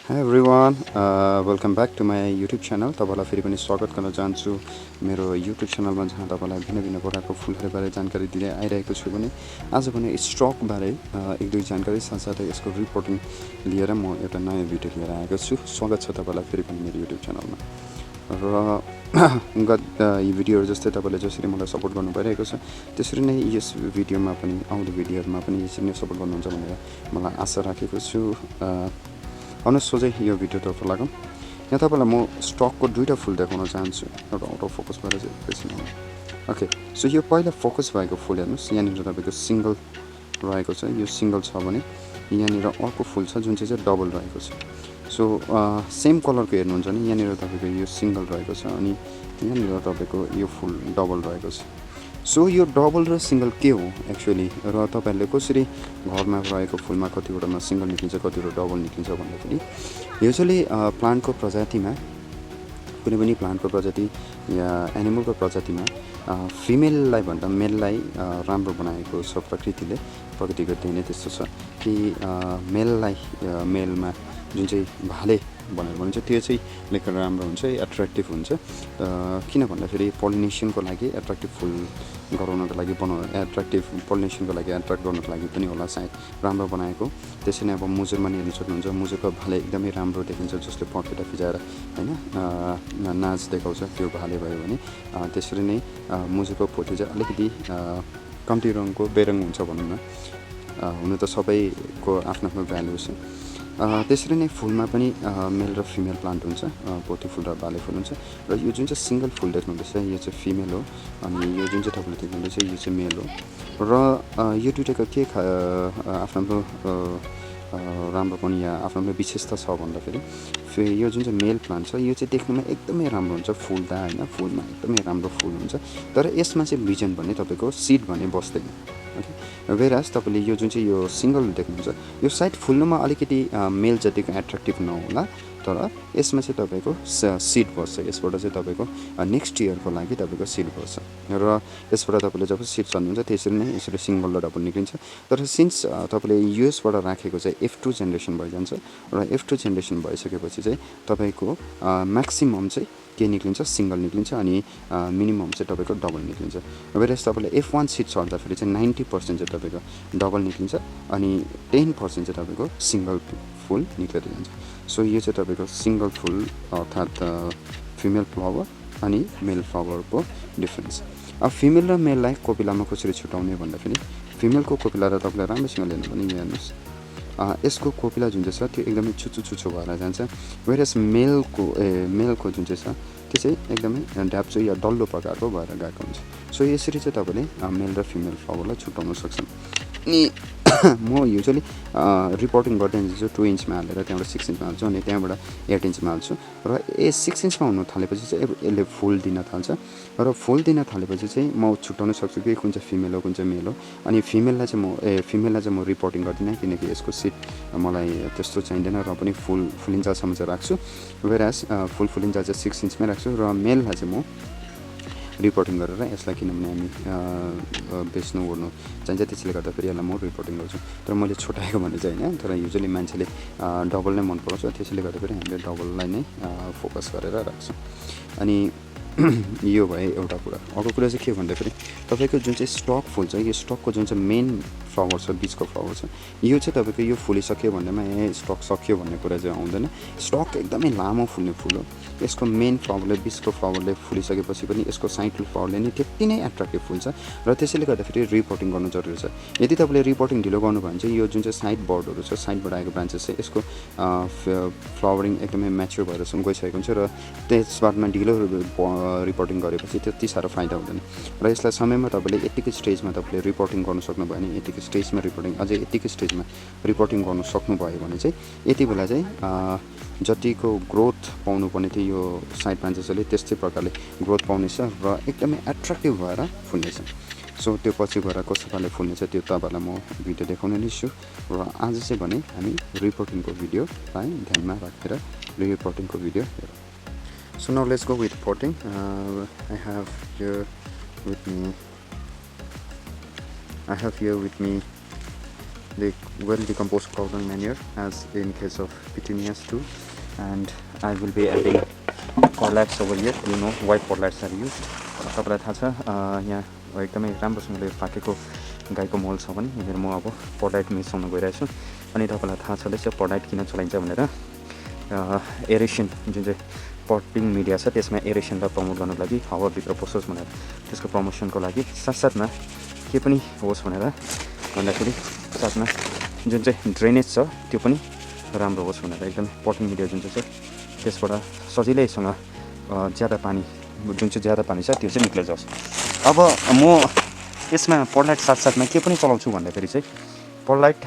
Hi everyone, welcome back to my YouTube channel. तपाईलाई फेरि पनि स्वागत गर्न चाहन्छु मेरो YouTube च्यानलमा जहाँ तपाईलाई भिन्न भिन्न प्रकारको फुलहरुबारे जानकारी दिँदै आइरहेको छु भने आज भने स्टक बारे एक दुई जानकारी साथसाथै यसको रिपोर्टिङ लिएर म एउटा नयाँ भिडियो लिएर आएको छु। स्वागत छ तपाईलाई फेरि पनि मेरो YouTube च्यानलमा। र यी भिडियोहरु जस्तै तपाईले जसरी मलाई सपोर्ट गर्नु भइरहेको छ त्यसरी नै यस भिडियोमा पनि आउँदो भिडियोहरुमा पनि यसरी नै सपोर्ट गर्नुहुन्छ भनेर मलाई आशा राखेको छु। आउनु सोझै यो भिडियोतर्फ लागौँ। यहाँ तपाईलाई म स्टकको दुईटा फुल देखाउन चाहन्छु। एउटा अटो फोकस भएर चाहिँ एकैछिन आउनु। ओके, सो यो पहिला फोकस भएको फुल हेर्नुस्। यहाँनिर तपाईको सिंगल रहेको छ। यो सिंगल छ भने यहाँनिर अर्को फुल छ जुन चाहिँ डबल रहेको छ। सो सेम कलरको हेर्नुहुन्छ भने यहाँनिर तपाईको यो सिंगल रहेको छ अनि यहाँनिर तपाईको यो फुल डबल रहेको छ। सो यो डबल र सिंगल के हो एक्चुअली र तपाईहरुले कसरी घरमा रहेको फुलमा कतिवटामा सिंगल निक्लिन्छ कतिवटा डबल निक्लिन्छ भन्दाखेरि युजुअली प्लान्टको प्रजातिमा कुनै पनि प्लान्टको प्रजाति या एनिमलको प्रजातिमा फिमेललाई भन्दा मेललाई राम्रो बनाएको छ प्रकृतिले। प्रकृतिको देन त्यस्तो छ कि मेललाई मेलमा जुन चाहिँ भाले भनेर भनिन्छ त्यो चाहिँ लेख राम्रो हुन्छ, एट्र्याक्टिभ हुन्छ। किन भन्दाखेरि पोलिनेसनको लागि एट्र्याक्टिभ फुल गराउनको लागि एट्र्याक्टिभ पोलिनेसनको लागि एट्र्याक्ट गर्नको लागि पनि होला सायद राम्रो बनाएको। त्यसै नै अब मुजुरमा नि हेर्न सक्नुहुन्छ। मुजुरको भाले एकदमै राम्रो देखिन्छ जसले पखेटा फिजाएर हैन नाच देखाउँछ त्यो भाले भयो भने त्यसरी नै मुजुरको पोथी चाहिँ अलिकति कम्ती रङको बेरङ हुन्छ भनौँ न। हुन त सबैको आफ्नो आफ्नो भ्यालु छ। त्यसरी नै फुलमा पनि मेल र फिमेल प्लान्ट हुन्छ। पोथी फुल र बाले फुल हुन्छ र यो जुन चाहिँ सिंगल फुल देख्नुहुँदैछ यो चाहिँ फिमेल हो अनि यो जुन चाहिँ तपाईले देख्नुहुँदैछ यो चाहिँ मेल हो। र यो दुईटाको के आफ्नो राम्रो पनि या आफ्नो विशेषता छ भन्दाखेरि यो जुन चाहिँ मेल प्लान्ट छ यो चाहिँ देख्नुमा एकदमै राम्रो हुन्छ। फुल्दा हैन फुलमा एकदमै राम्रो फुल हुन्छ। तर यसमा चाहिँ बिजन भन्ने तपाईको सिड भन्ने बस्दैन। ओके, वेराज तपाईले यो जुन चाहिँ यो सिंगल देख्नुहुन्छ यो साइड फुल्नुमा अलिकति मेल जतिको एट्र्याक्टिभ नहोला तर यसमा चाहिँ तपाईको सिड बस्छ। यसबाट चाहिँ तपाईको नेक्स्ट इयरको लागि तपाईको सिड बस्छ र यसबाट तपाईले जब सिड छर्नुहुन्छ त्यसरी नै यसरी सिंगल र डबल निक्लिन्छ। तर सिन्स तपाईले युएसबाट राखेको चाहिँ F2 जेनेरेसन भइजान्छ र F2 जेनेरेसन भइसकेपछि चाहिँ तपाईको म्याक्सिमम चाहिँ के निक्लिन्छ सिंगल निक्लिन्छ अनि मिनिमम चाहिँ तपाईको डबल निक्लिन्छ। वेरएज तपाईले F1 सिड छर्दाखेरि चाहिँ 90% चाहिँ तपाईको डबल निक्लिन्छ अनि 10% चाहिँ तपाईको सिंगल फुल निक्लेर जान्छ। सो यो चाहिँ तपाईको सिंगल फुल अर्थात् फिमेल फ्लावर अनि मेल फ्लावरको डिफरेन्स। अब फिमेल र मेललाई कोपिलामा कसरी छुटाउने भन्दाखेरि फिमेलको कोपिला र तपाईले राम्रोसँग हेर्नु पनि हेर्नुस्। यसको कोपिला जुन चाहिँ छ त्यो एकदमै छुचो भएर जान्छ। वेरएज मेलको जुन चाहिँ छ त्यो चाहिँ एकदमै ड्याप्चो या डल्लो प्रकारको भएर गएको हुन्छ। सो यसरी चाहिँ तपाईले मेल र फिमेल फ्लावरलाई छुटाउन सक्छन्। अनि म युजुअली रिपोर्टिङ गर्दै चाहिँ 2 इन्चमा हालेर त्यहाँबाट 6 इन्चमा हाल्छु अनि त्यहाँबाट 8 इन्चमा हाल्छु र 6 इन्चमा हुन थालेपछि चाहिँ यसले फुल दिन थाल्छ र फुल दिन थालेपछि चाहिँ म छुटाउन सक्छु कि कुन चाहिँ फिमेल हो कुन चाहिँ मेल हो। अनि फिमेललाई चाहिँ म रिपोर्टिङ गर्दिनँ किनकि यसको सिट मलाई त्यस्तो चाहिँदैन र पनि फुलिन्जासम्म चाहिँ राख्छु। वेराज फुलिन्जा चाहिँ 6 इन्चमै राख्छु र मेललाई चाहिँ म रिपोर्टिङ गरेर यसलाई किनभने हामी बेच्नु ओर्नु चाहिन्छ त्यसले गर्दा फेरि यसलाई म रिपोर्टिङ गर्छु। तर मैले छुटाएको भने चाहिँ हैन तर युजुअली मान्छेले डबल नै मन पराउँछ त्यसैले गर्दा फेरि हामीले डबललाई नै फोकस गरेर राख्छौँ। अनि यो भए एउटा कुरा। अर्को कुरा चाहिँ के भन्दाखेरि तपाईको जुन चाहिँ स्टक फुल छ यो स्टकको जुन चाहिँ मेन फ्लावर छ बीचको फ्लावर छ यो चाहिँ तपाईको यो फुलिसक्यो भन्नेमा स्टक सक्यो भन्ने कुरा चाहिँ आउँदैन। स्टक एकदमै लामो फुल्ने फुल हो। यसको मेन फ्लावरले बीचको फ्लावरले फुलिसकेपछि पनि यसको साइडको फ्लावरले नि त्यति नै एट्र्याक्टिभ फुल्छ र त्यसैले गर्दाखेरि रिपोर्टिङ गर्नु जरुरी छ। यदि तपाईले रिपोर्टिङ ढिलो गर्नु भयो भने चाहिँ यो जुन चाहिँ साइड बर्डहरु छ साइडबाट आएको ब्रान्चेस चाहिँ यसको फ्लावरिङ एकदमै म्याच्योर भएर गइसकेको हुन्छ र त्यसबादमा ढिलो रिपोर्टिङ गरेपछि त्यति साह्रो फाइदा हुँदैन र यसलाई समयमा तपाईले यतिकै स्टेजमा तपाईले रिपोर्टिङ गर्न सक्नुभयो भने यतिकै स्टेजमा रिपोर्टिङ अझै यतिकै स्टेजमा रिपोर्टिङ गर्न सक्नुभयो भने चाहिँ यति बेला चाहिँ जतिको ग्रोथ पाउनु पर्ने थियो यो साइड ब्रान्चेसले त्यस्तै प्रकारले ग्रोथ पाउनेछ र एकदमै एट्र्याक्टिभ भएर फुल्नेछ। सो त्यो पछि गएर कस्तो प्रकारले फुल्नेछ त्यो तपाईलाई म भिडियो देखाउने नै छु र आज चाहिँ भने हामी रिपोर्टिङको भिडियोलाई ध्यानमा राखेर रिपोर्टिङको भिडियो हेरौँ। So now let's go with potting. I have here with me the well decomposed cotton manure as in case of petunias too. And I will be adding portlets over here. You know why portlets are used. तपाईँलाई थाहा छ यहाँ एकदमै राम्रोसँगले पाकेको गाईको मल छ भने यहाँनिर म अब पोर्लाइट मिसाउन गइरहेछु। अनि तपाईँलाई थाहा छँदैछ पोर्लाइट किन चलाइन्छ भनेर। एरेसन जुन चाहिँ पटिङ मिडिया छ त्यसमा एरेसनलाई प्रमोट गर्नको लागि हावाभित्र पसोस् भनेर त्यसको प्रमोसनको लागि साथसाथमा के पनि होस् भनेर भन्दाखेरि साथमा जुन चाहिँ ड्रेनेज छ त्यो पनि राम्रो होस् भनेर एकदम पटिङ मिडिया जुन चाहिँ छ त्यसबाट सजिलैसँग ज्यादा पानी जुन चाहिँ ज्यादा पानी छ त्यो चाहिँ निक्लेर जाओस्। अब म यसमा पोर्लाइट साथसाथमा के पनि चलाउँछु भन्दाखेरि चाहिँ पोर्लाइट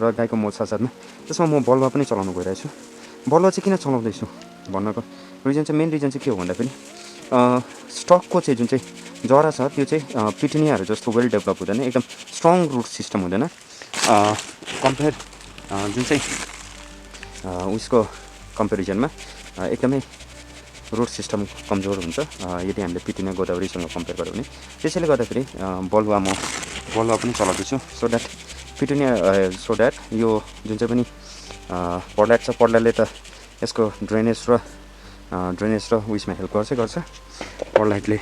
र गाईको मल साथसाथमा त्यसमा म बलुवा पनि चलाउनु गइरहेछु। बलुवा चाहिँ किन चलाउँदैछु भन्नको रिजन चाहिँ मेन रिजन चाहिँ के हो भन्दाखेरि स्टकको चाहिँ जुन चाहिँ जरा छ त्यो चाहिँ पिटुनियाहरू जस्तो वेल डेभलप हुँदैन, एकदम स्ट्रङ रुट सिस्टम हुँदैन कम्पेयर जुन चाहिँ उसको कम्पेरिजनमा एकदमै रुट सिस्टम कमजोर हुन्छ यदि हामीले पिटुनिया गोदावरीसँग कम्पेयर गऱ्यो भने। त्यसैले गर्दाखेरि बलुवा पनि चलाउँदैछु so that petunia so that यो जुन चाहिँ पनि पोर्लाइट छ पोर्लाइटले त यसको ड्रेनेज र उइसमा हेल्प गर्छ। पोर्लाइटले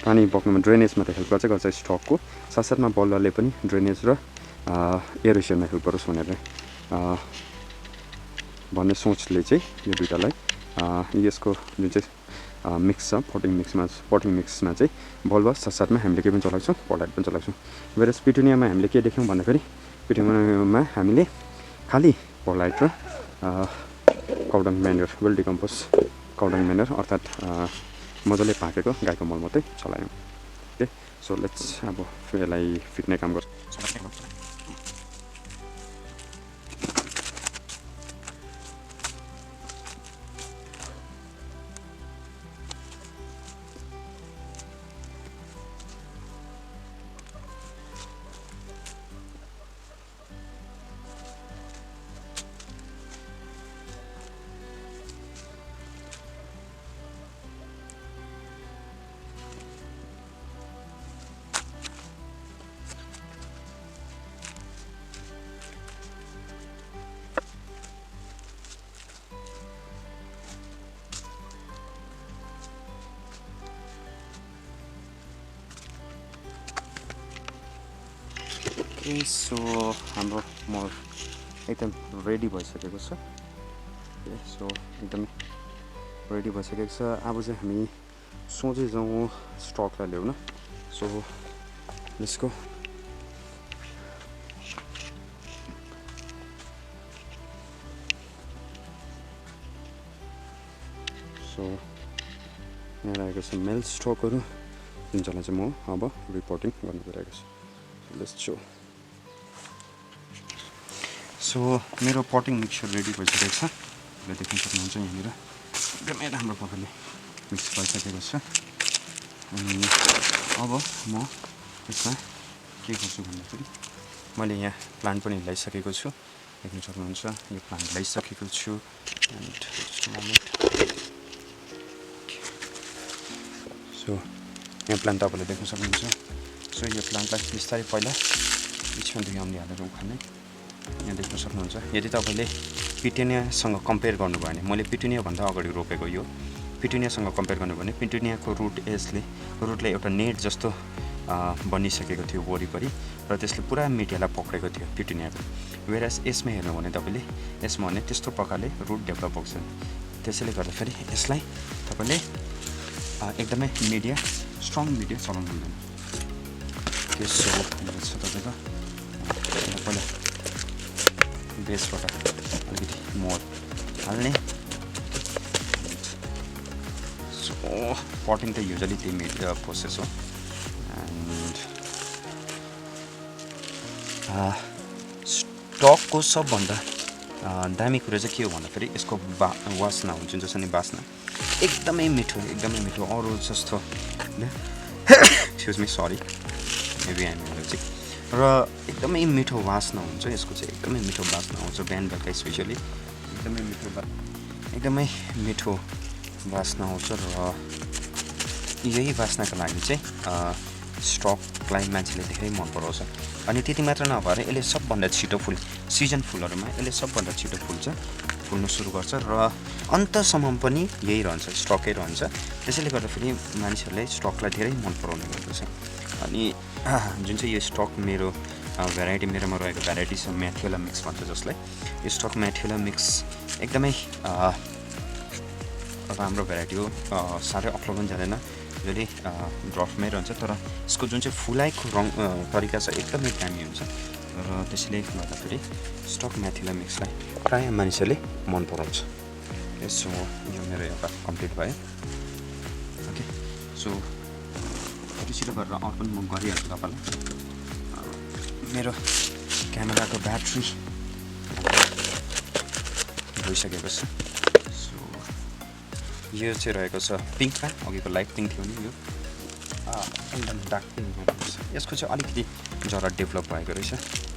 पानी बग्नुमा ड्रेनेजमा त हेल्प गर्छ स्टकको साथसाथमा बलुवाले पनि ड्रेनेज र एरेसनमा हेल्प गरोस् भनेर भन्ने सोचले चाहिँ यो दुइटालाई यसको जुन चाहिँ मिक्स छ पटिङ मिक्समा चाहिँ बलुवा साथसाथमा हामीले के पनि चलाउँछौँ पोर्लाइट पनि चलाउँछौँ। वेरस पिटुनियामा हामीले के देख्यौँ भन्दाखेरि पिटुनियामा हामीले खालि पोर्लाइट र काउडङ म्यान्युर वेल डिकम्पोज काउडङ म्यान्युर अर्थात् मजाले पाकेको गाईको मल मात्रै चलायौँ। ओके सो लेट्स अब यसलाई फिट्ने काम गर्छ। सो हाम्रो मल एकदम रेडी भइसकेको छ। सो एकदमै रेडी भइसकेको छ। अब चाहिँ हामी सोझै जाउँ स्टकलाई ल्याउन। So let's go. सो यहाँ रहेको छ मेल स्टकहरू जुन चाहिँलाई चाहिँ म अब रिपोर्टिङ गर्नु गइरहेको छु। Let's show. सो मेरो पटिङ मिक्सचर रेडी भइसकेको छ। तपाईँले देख्न सक्नुहुन्छ यहाँनिर एकदमै राम्रो प्रकारले मिक्स भइसकेको छ। अनि अब म यसमा के गर्छु भन्दाखेरि मैले यहाँ प्लान्ट पनि ल्याइसकेको छु। देख्न सक्नुहुन्छ यो प्लान्ट ल्याइसकेको छु। एन्ड सो यहाँ प्लान्ट तपाईँले देख्न सक्नुहुन्छ। सो यो प्लान्टलाई बिस्तारै पहिला बिचमा दुई औँली हालेर उखाल्ने यहाँ देख्न सक्नुहुन्छ। यदि तपाईँले पिटुनियासँग कम्पेयर गर्नुभयो भने मैले पिटुनियाभन्दा अगाडि रोपेको यो पिटुनियासँग कम्पेयर गर्नुभयो भने पिटुनियाको रुटले एउटा नेट जस्तो बनिसकेको थियो वरिपरि र त्यसले पुरा मिडियालाई पक्रेको थियो पिटुनियाको। वेरएस यसमा हेर्नु भने तपाईँले यसमा भने त्यस्तो प्रकारले रुट डेभलप भएको छ। त्यसैले गर्दाखेरि यसलाई तपाईँले एकदमै स्ट्रङ मिडिया चलाउनु हुँदैन। सो छ तपाईँको पहिला बेसबाट अलिकति मल हाल्ने। सो पटिङ त युजली त्यही प्रोसेस हो। एन्ड स्टकको सबभन्दा दामी कुरा चाहिँ के हो भन्दाखेरि यसको वासना हुन्छ जस्तो नि बास्ना एकदमै मिठो अरू जस्तो एक्सक्युज मी सरी मेबी हामीहरू चाहिँ र एकदमै मिठो वासना हुन्छ यसको चाहिँ एकदमै मिठो वासना आउँछ बिहान बेलुका स्पेसली एकदमै मिठो वासना आउँछ। र यही वासनाको लागि चाहिँ स्टकलाई मान्छेले धेरै मन पराउँछ अनि त्यति मात्र नभएर यसले सबभन्दा छिटो सिजन फुलहरूमा यसले सबभन्दा छिटो फुल्नु सुरु गर्छ र अन्तसम्म पनि यही रहन्छ स्टकै रहन्छ त्यसैले गर्दाखेरि मान्छेहरूले स्टकलाई धेरै मन पराउने गर्दछ अनि जुन चाहिँ यो स्टक मेरो भेराइटी मेरोमा रहेको भेराइटी छ म्याथ्युला मिक्स भन्छ जसलाई यो स्टक म्याथ्युला मिक्स एकदमै राम्रो भेराइटी हो साह्रै अप्लो पनि जाँदैन जसले ड्रफमै रहन्छ तर यसको जुन चाहिँ फुलाइको तरिका छ एकदमै दामी हुन्छ र त्यसैले गर्दाखेरि स्टक म्याथ्युला मिक्सलाई प्राय मानिसहरूले मन पराउँछ सो यो मेरो एउटा कम्प्लिट भयो ओके सो छिटो गरेर अरू पनि म गरिहाल्छु तपाईँलाई मेरो क्यामेराको ब्याट्री गइसकेको छ सो यो चाहिँ रहेको छ पिङ्कमा अघिको लाइट पिङ्क थियो नि यो एकदम डार्क पिङ्कमा रहेको छ यसको चाहिँ अलिकति जरा डेभलप भएको रहेछ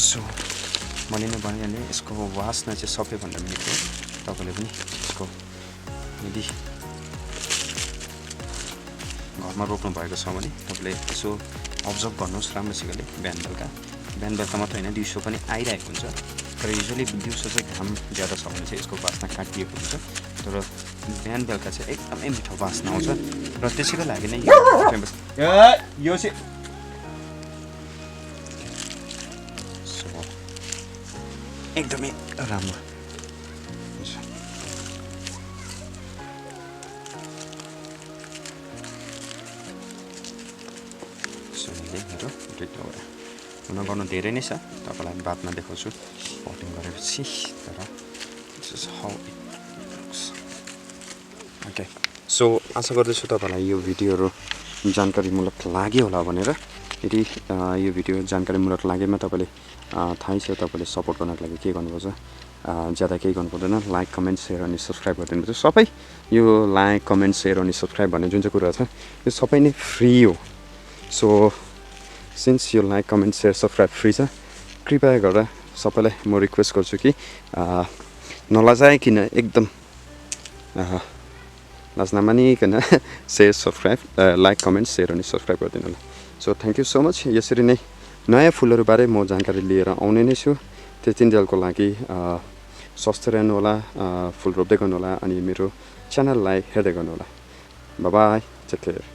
सो मैले नै भनिहालेँ यसको वासना चाहिँ सबैभन्दा मिठो तपाईँले पनि यसको यदि घरमा रोप्नु भएको छ भने तपाईँले यसो अब्जर्भ गर्नुहोस् राम्रोसितले बिहान बेलुका मात्र होइन दिउँसो पनि आइरहेको हुन्छ तर युजली दिउँसो चाहिँ घाम ज्यादा छ भने चाहिँ यसको वासना काटिएको हुन्छ तर बिहान बेलुका चाहिँ एकदमै मिठो वासना आउँछ र त्यसैको लागि नै यो चाहिँ एकदमै राम्रो मेरो हुन गर्नु धेरै नै छ तपाईँलाई बादमा देखाउँछु पटिङ गरेपछि तर ओके सो आशा गर्दछु तपाईँलाई यो भिडियोहरू जानकारीमूलक लाग्यो होला भनेर यदि यो भिडियो जानकारीमूलक लागेमा तपाईँले थाहै छ तपाईँले सपोर्ट गर्नको लागि के गर्नुपर्छ ज्यादा केही गर्नु पर्दैन लाइक कमेन्ट सेयर अनि सब्सक्राइब गरिदिनुपर्छ सबै यो लाइक कमेन्ट सेयर अनि सब्सक्राइब भन्ने जुन चाहिँ कुरा छ यो सबै नै फ्री हो सो सिन्स यो like comment share subscribe free छ कृपया गरेर सबैलाई म रिक्वेस्ट गर्छु कि नलजाइकन एकदम लाज नमानिकन share subscribe like comment share अनि सब्सक्राइब गरिदिनु होला so thank you so much यसरी नै नयाँ फुलहरूबारे म जानकारी लिएर आउने नै छु त्यतिन्जेलको लागि स्वस्थ रहनु होला फुल रोप्दै गर्नु होला अनि मेरो च्यानललाई हेर्दै गर्नु होला बाई बाई टेक केयर